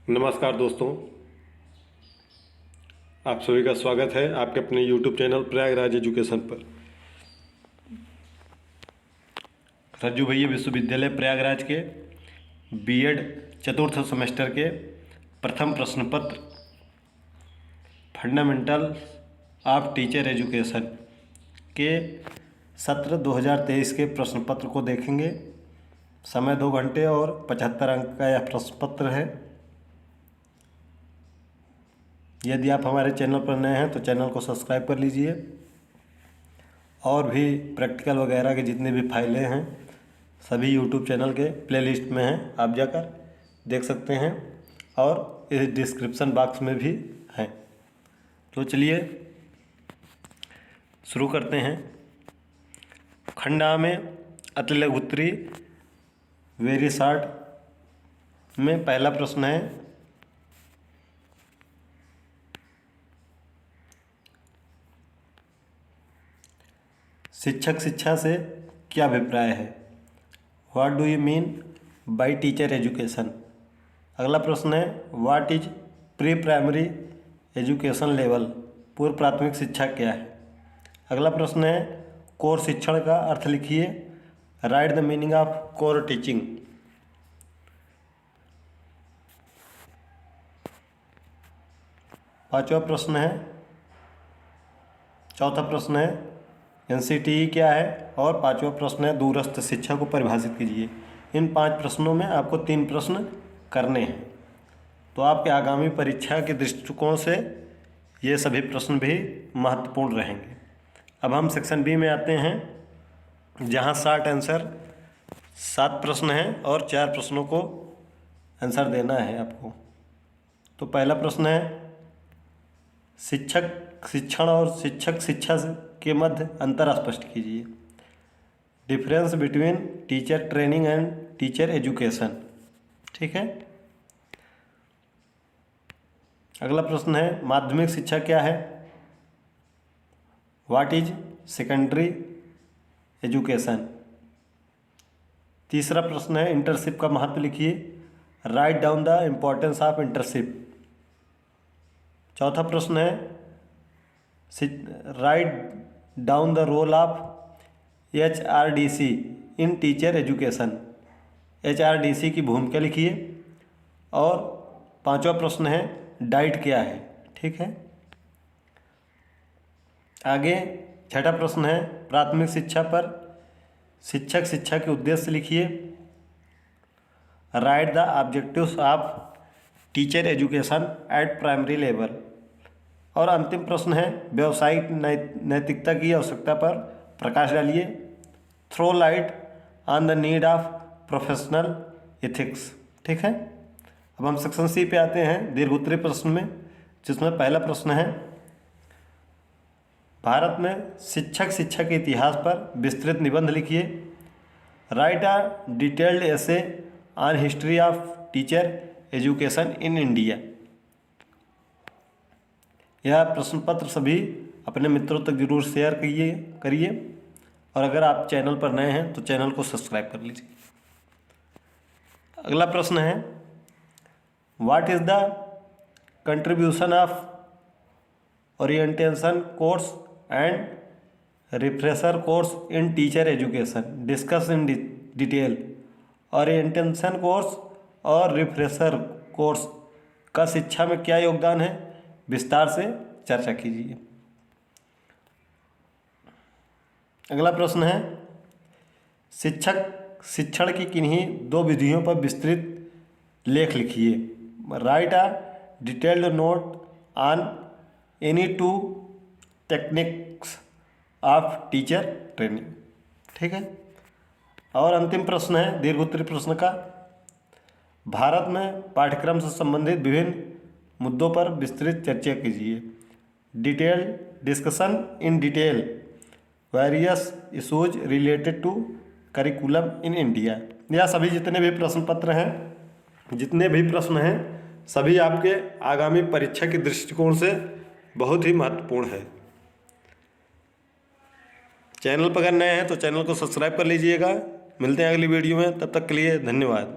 नमस्कार दोस्तों, आप सभी का स्वागत है आपके अपने YouTube चैनल प्रयागराज एजुकेशन पर। रज्जू भैया विश्वविद्यालय प्रयागराज के बीएड चतुर्थ सेमेस्टर के प्रथम प्रश्न पत्र फंडामेंटल ऑफ टीचर एजुकेशन के सत्र 2023 के प्रश्न पत्र को देखेंगे। समय 2 घंटे और 75 अंक का यह प्रश्न पत्र है। यदि आप हमारे चैनल पर नए हैं तो चैनल को सब्सक्राइब कर लीजिए। और भी प्रैक्टिकल वगैरह के जितने भी फाइलें हैं सभी यूट्यूब चैनल के प्लेलिस्ट में हैं, आप जाकर देख सकते हैं और इस डिस्क्रिप्शन बॉक्स में भी हैं। तो चलिए शुरू करते हैं। खंड आ में अति लघु उत्तरी वेरी शॉर्ट में पहला प्रश्न है, शिक्षक शिक्षा से क्या अभिप्राय है? What do you mean by teacher education? अगला प्रश्न है, what is pre primary education level? पूर्व प्राथमिक शिक्षा क्या है? अगला प्रश्न है, कोर शिक्षण का अर्थ लिखिए। Right the meaning of core teaching. चौथा प्रश्न है एनसीटीई क्या है? और पांचवा प्रश्न है, दूरस्थ शिक्षा को परिभाषित कीजिए। इन 5 प्रश्नों में आपको 3 प्रश्न करने हैं। तो आपके आगामी परीक्षा के दृष्टिकोण से ये सभी प्रश्न भी महत्वपूर्ण रहेंगे। अब हम सेक्शन बी में आते हैं, जहाँ 60 आंसर 7 प्रश्न हैं और 4 प्रश्नों को आंसर देना है आपको। तो पहला प्रश्न है, शिक्षक शिक्षण और शिक्षक शिक्षा के मध्य अंतर स्पष्ट कीजिए। Difference between teacher training and teacher education. ठीक है। अगला प्रश्न है, माध्यमिक शिक्षा क्या है? What is secondary education? तीसरा प्रश्न है, इंटर्नशिप का महत्व लिखिए। Write down the importance of internship. चौथा प्रश्न है, write down the role of HRDC in teacher education. HRDC की भूमिका लिखिए। और पांचवा प्रश्न है, डाइट क्या है? ठीक है। आगे छठा प्रश्न है, प्राथमिक शिक्षा पर शिक्षक शिक्षा के उद्देश्य लिखिए। Right the objectives of teacher education at primary level. और अंतिम प्रश्न है, व्यावसायिक नैतिकता की आवश्यकता पर प्रकाश डालिए। Throw light on the need of professional ethics. ठीक है। अब हम सेक्शन सी पे आते हैं, दीर्घोत्तरी प्रश्न में, जिसमें पहला प्रश्न है, भारत में शिक्षक शिक्षा के इतिहास पर विस्तृत निबंध लिखिए। Right a detailed essay on history of teacher education in India. यह प्रश्न पत्र सभी अपने मित्रों तक जरूर शेयर करिए। और अगर आप चैनल पर नए हैं तो चैनल को सब्सक्राइब कर लीजिए। अगला प्रश्न है, what is the contribution of orientation course and refresher course in teacher education? Discuss in detail. Orientation course और रिफ्रेशर कोर्स का शिक्षा में क्या योगदान है? विस्तार से चर्चा कीजिए। अगला प्रश्न है, शिक्षक शिक्षण की किन्हीं 2 विधियों पर विस्तृत लेख लिखिए। Right a detailed note on any 2 techniques of teacher training. ठीक है। और अंतिम प्रश्न है, दीर्घोत्तरी प्रश्न का, भारत में पाठ्यक्रम से संबंधित विभिन्न मुद्दों पर विस्तृत चर्चा कीजिए। Detail discussion in detail various issues related to curriculum in India. यह सभी जितने भी प्रश्न पत्र हैं, जितने भी प्रश्न हैं, सभी आपके आगामी परीक्षा के दृष्टिकोण से बहुत ही महत्वपूर्ण है। चैनल पर अगर नए हैं तो चैनल को सब्सक्राइब कर लीजिएगा। मिलते हैं अगली वीडियो में, तब तक के लिए धन्यवाद।